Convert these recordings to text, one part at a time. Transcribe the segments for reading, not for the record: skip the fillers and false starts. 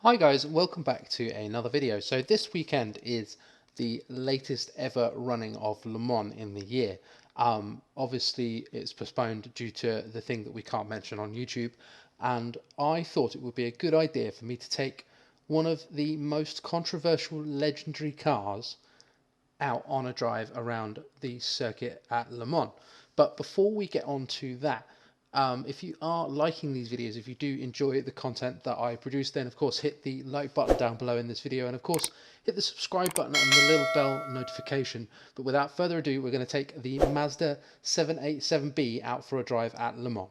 Hi guys, welcome back to another video. So this weekend is the latest ever running of Le Mans in the year. Obviously it's postponed due to the thing that we can't mention on YouTube, and I thought it would be a good idea for me to take one of the most controversial legendary cars out on a drive around the circuit at Le Mans. But before we get on to that, if you are liking these videos, if you do enjoy the content that I produce, then of course hit the like button down below in this video, and of course hit the subscribe button and the little bell notification. But without further ado, we're going to take the Mazda 787B out for a drive at Le Mans.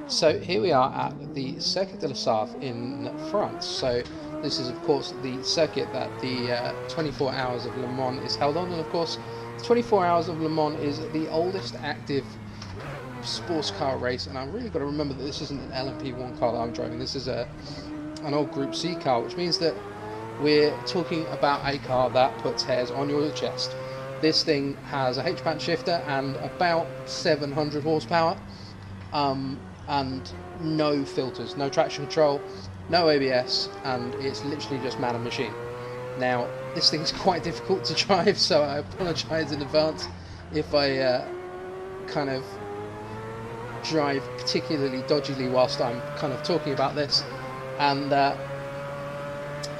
So here we are at the Circuit de la Sarthe in France. So this is of course the circuit that the 24 Hours of Le Mans is held on, and of course 24 Hours of Le Mans is the oldest active sports car race. And I've really got to remember that this isn't an LMP1 car that I'm driving. This is an old Group C car, which means that we're talking about a car that puts hairs on your chest. This thing has a H-band shifter and about 700 horsepower. And no filters, no traction control, no ABS, and it's literally just man and machine. Now, this thing's quite difficult to drive, so I apologise in advance if I kind of drive particularly dodgily whilst I'm kind of talking about this. And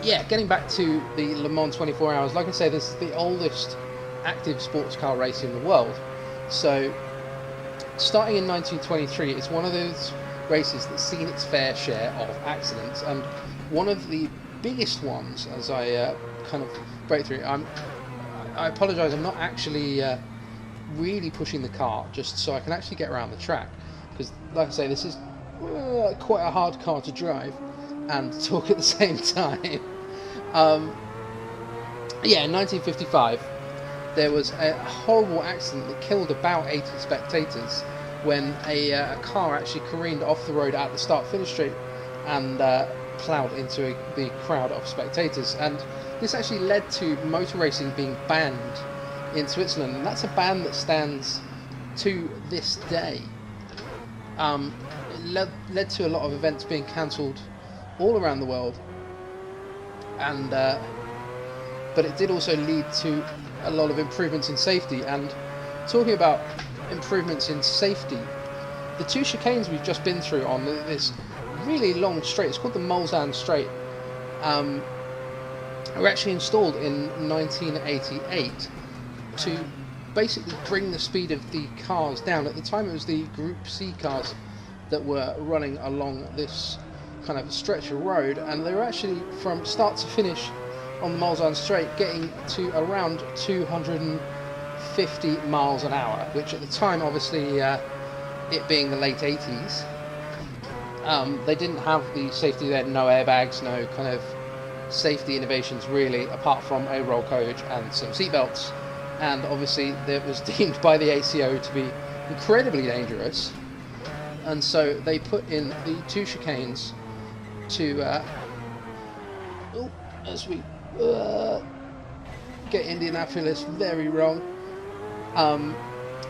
yeah, getting back to the Le Mans 24 Hours, like I say, this is the oldest active sports car race in the world. So starting in 1923, it's one of those races that's seen its fair share of accidents, and one of the biggest ones, as I kind of break through, I apologise, I'm not actually really pushing the car just so I can actually get around the track, because like I say, this is quite a hard car to drive and talk at the same time. Yeah, in 1955 there was a horrible accident that killed about 80 spectators when a car actually careened off the road at the start-finish straight and ploughed into the crowd of spectators. And this actually led to motor racing being banned in Switzerland, and that's a ban that stands to this day. It led to a lot of events being cancelled all around the world, and but it did also lead to a lot of improvements in safety. And talking about improvements in safety, the two chicanes we've just been through on this really long straight, it's called the Mulsanne Straight, were actually installed in 1988 to basically bring the speed of the cars down. At the time it was the Group C cars that were running along this kind of stretch of road, and they were actually from start to finish on the Mulsanne Straight getting to around 250 miles an hour, which at the time, obviously it being the late 80s, they didn't have the safety. They had no airbags, no kind of safety innovations really, apart from a roll cage and some seatbelts. And obviously that was deemed by the ACO to be incredibly dangerous, and so they put in the two chicanes to as we get Indianapolis very wrong,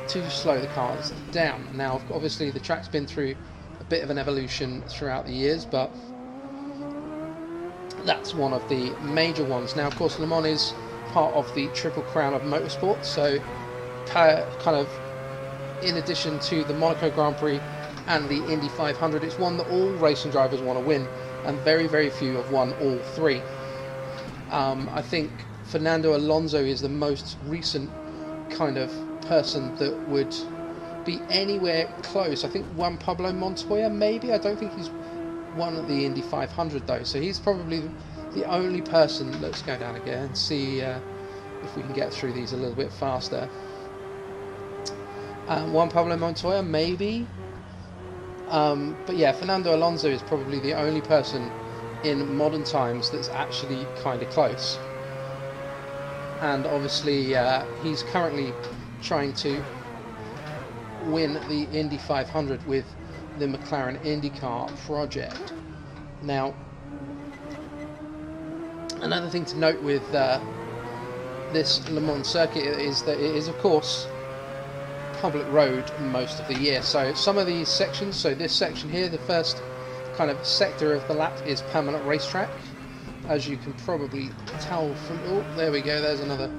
to slow the cars down. Now obviously the track's been through a bit of an evolution throughout the years, but that's one of the major ones. Now of course Le Mans is part of the Triple Crown of Motorsport, so kind of in addition to the Monaco Grand Prix and the Indy 500, it's one that all racing drivers want to win, and very, very few have won all three. I think Fernando Alonso is the most recent kind of person that would be anywhere close. I think Juan Pablo Montoya maybe. I don't think he's won at the Indy 500 though, so he's probably the only person. Let's go down again and see if we can get through these a little bit faster. Juan Pablo Montoya maybe, but yeah, Fernando Alonso is probably the only person in modern times that's actually kind of close. And obviously he's currently trying to win the Indy 500 with the McLaren IndyCar project. Now another thing to note with this Le Mans circuit is that it is of course public road most of the year. So some of these sections, so this section here, the first kind of sector of the lap is permanent racetrack, as you can probably tell from. Oh, there we go. There's another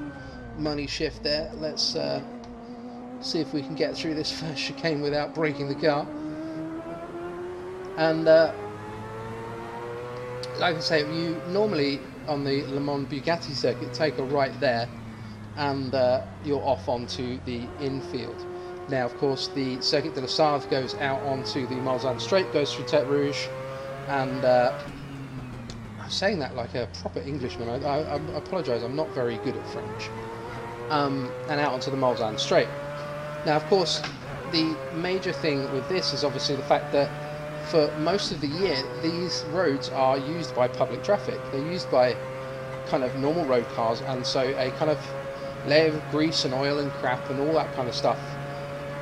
money shift there. Let's see if we can get through this first chicane without breaking the car. And like I say, you normally on the Le Mans Bugatti circuit take a right there, and you're off onto the infield. Now, of course, the Circuit de la Sarthe goes out onto the Mulsanne Straight, goes through Tête Rouge, and I'm saying that like a proper Englishman. I apologise, I'm not very good at French. And out onto the Mulsanne Straight. Now, of course, the major thing with this is obviously the fact that for most of the year, these roads are used by public traffic. They're used by kind of normal road cars, and so a kind of layer of grease and oil and crap and all that kind of stuff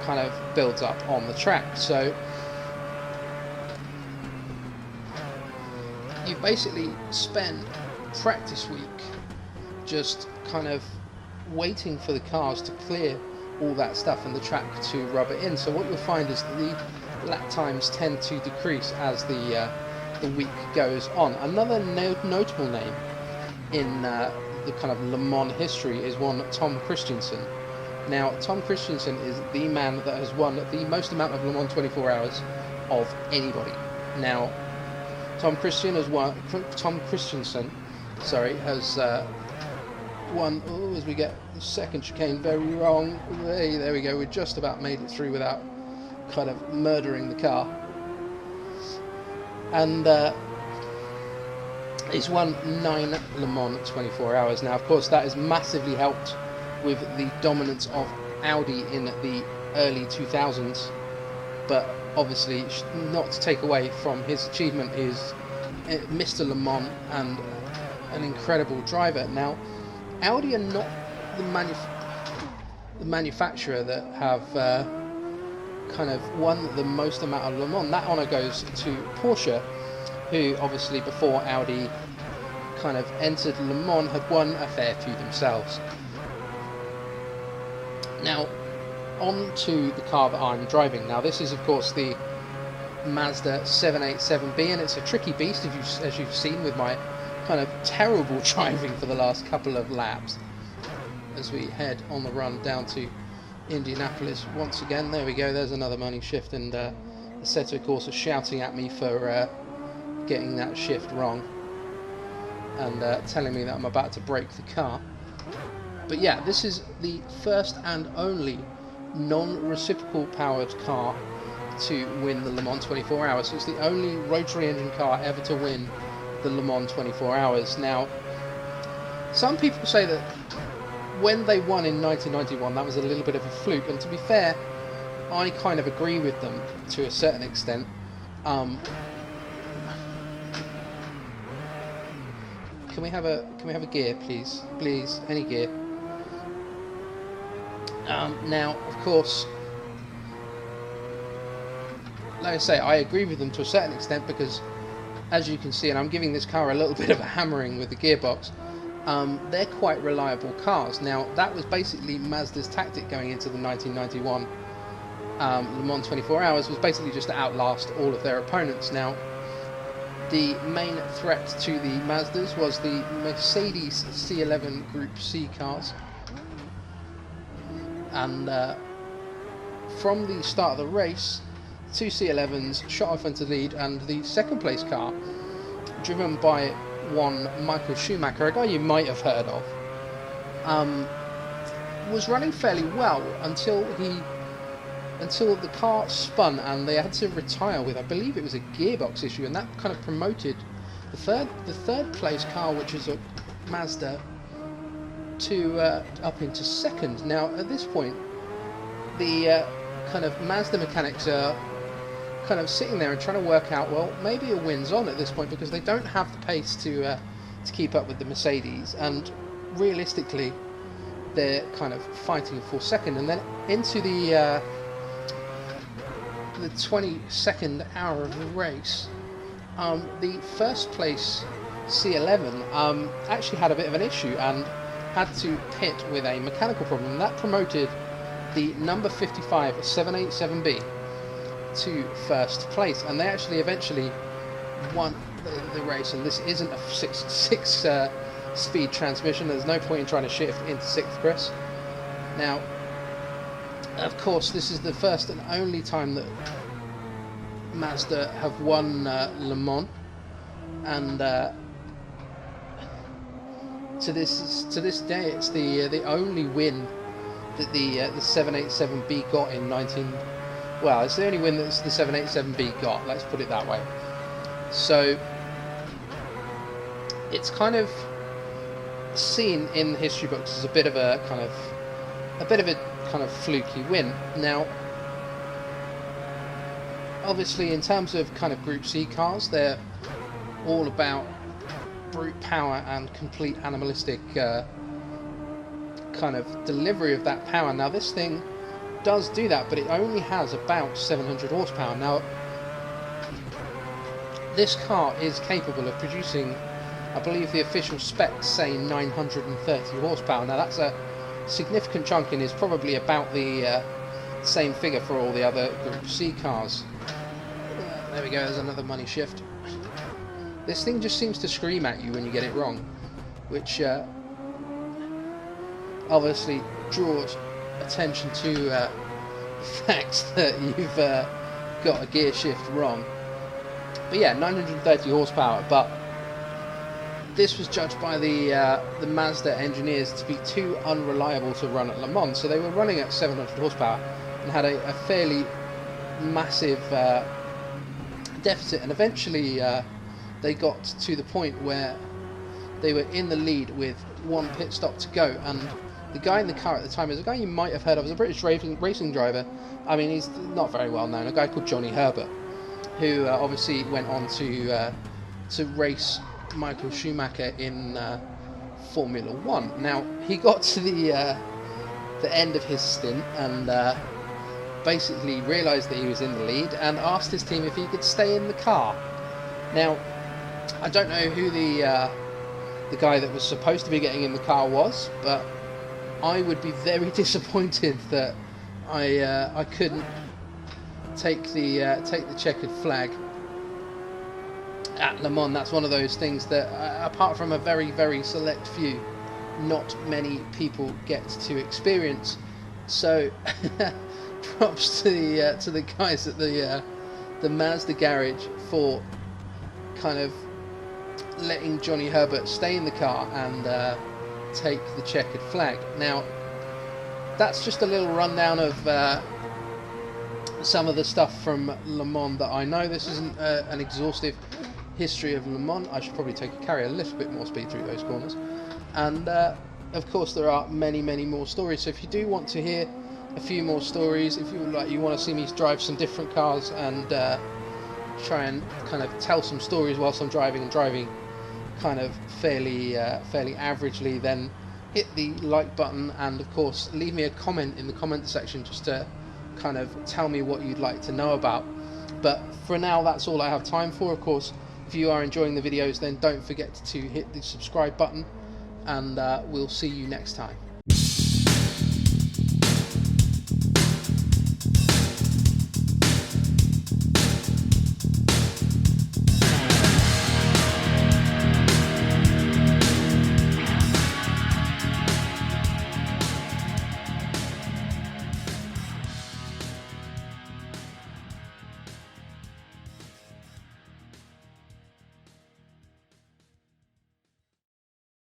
kind of builds up on the track. So you basically spend practice week just kind of waiting for the cars to clear all that stuff and the track to rub it in. So what you'll find is that the lap times tend to decrease as the week goes on. Another notable name in the kind of Le Mans history is one Tom Christensen. Now, Tom Christensen is the man that has won the most amount of Le Mans 24 hours of anybody. Now, Tom Christensen has won. Has won. Oh, as we get the second chicane very wrong. Hey, there we go. We just about made it through without kind of murdering the car. And he's won 9 Le Mans 24 hours. Now, of course, that has massively helped with the dominance of Audi in the early 2000s, but obviously not to take away from his achievement is Mr. Le Mans and an incredible driver. Now, Audi are not the manufacturer that have kind of won the most amount of Le Mans. That honour goes to Porsche, who obviously before Audi kind of entered Le Mans had won a fair few themselves. Now, on to the car that I'm driving. Now, this is of course the Mazda 787B, and it's a tricky beast, as you've seen with my kind of terrible driving for the last couple of laps. As we head on the run down to Indianapolis once again. There we go, there's another money shift, and Assetto, of course, is shouting at me for getting that shift wrong, and telling me that I'm about to break the car. But yeah, this is the first and only non-reciprocal powered car to win the Le Mans 24 hours. So it's the only rotary engine car ever to win the Le Mans 24 hours. Now, some people say that when they won in 1991, that was a little bit of a fluke, and to be fair, I kind of agree with them to a certain extent. Can we have a gear, please? Please, any gear. Now, of course, like I say, I agree with them to a certain extent because, as you can see, and I'm giving this car a little bit of a hammering with the gearbox, they're quite reliable cars. Now, that was basically Mazda's tactic going into the 1991 Le Mans 24 hours, was basically just to outlast all of their opponents. Now, the main threat to the Mazdas was the Mercedes C11 Group C cars. And from the start of the race, 2 C11s shot off into the lead, and the second place car, driven by one Michael Schumacher, a guy you might have heard of, was running fairly well until the car spun and they had to retire with, I believe it was a gearbox issue, and that kind of promoted the third place car, which is a Mazda, to up into second. Now, at this point, the kind of Mazda mechanics are kind of sitting there and trying to work out, well, maybe a win's on at this point, because they don't have the pace to keep up with the Mercedes, and realistically, they're kind of fighting for second. And then into the 22nd hour of the race, the first place C11 actually had a bit of an issue and had to pit with a mechanical problem, and that promoted the number 55 787B to first place, and they actually eventually won the race, and this isn't a six speed transmission. There's no point in trying to shift into sixth, Chris. Now, of course, this is the first and only time that Mazda have won Le Mans, and to this day, it's the only win that the 787B got in 19. Well, it's the only win that the 787B got. Let's put it that way. So it's kind of seen in the history books as a bit of a kind of fluky win. Now, obviously, in terms of kind of Group C cars, they're all about brute power and complete animalistic kind of delivery of that power. Now, this thing does do that, but it only has about 700 horsepower. Now, this car is capable of producing, I believe the official specs say 930 horsepower. Now, that's a significant chunk and is probably about the same figure for all the other Group C cars. There we go, there's another money shift. This thing just seems to scream at you when you get it wrong, which obviously draws attention to the fact that you've got a gear shift wrong. But yeah, 930 horsepower, but this was judged by the Mazda engineers to be too unreliable to run at Le Mans, so they were running at 700 horsepower and had a fairly massive deficit, and eventually they got to the point where they were in the lead with one pit stop to go, and the guy in the car at the time is a guy you might have heard of, as a British racing driver. I mean, he's not very well known, a guy called Johnny Herbert, who obviously went on to race Michael Schumacher in Formula 1. Now, he got to the end of his stint and basically realised that he was in the lead and asked his team if he could stay in the car. Now, I don't know who the guy that was supposed to be getting in the car was, but I would be very disappointed that I couldn't take the checkered flag at Le Mans. That's one of those things that, apart from a very, very select few, not many people get to experience. So, props to the guys at the Mazda garage for kind of letting Johnny Herbert stay in the car and take the checkered flag. Now, that's just a little rundown of some of the stuff from Le Mans that I know. This isn't an exhaustive history of Le Mans. I should probably carry a little bit more speed through those corners, and of course there are many more stories. So if you do want to hear a few more stories, if you want to see me drive some different cars and try and kind of tell some stories whilst I'm driving kind of fairly averagely, then hit the like button, and of course leave me a comment in the comment section just to kind of tell me what you'd like to know about. But for now, that's all I have time for. Of course, if you are enjoying the videos, then don't forget to hit the subscribe button, and we'll see you next time.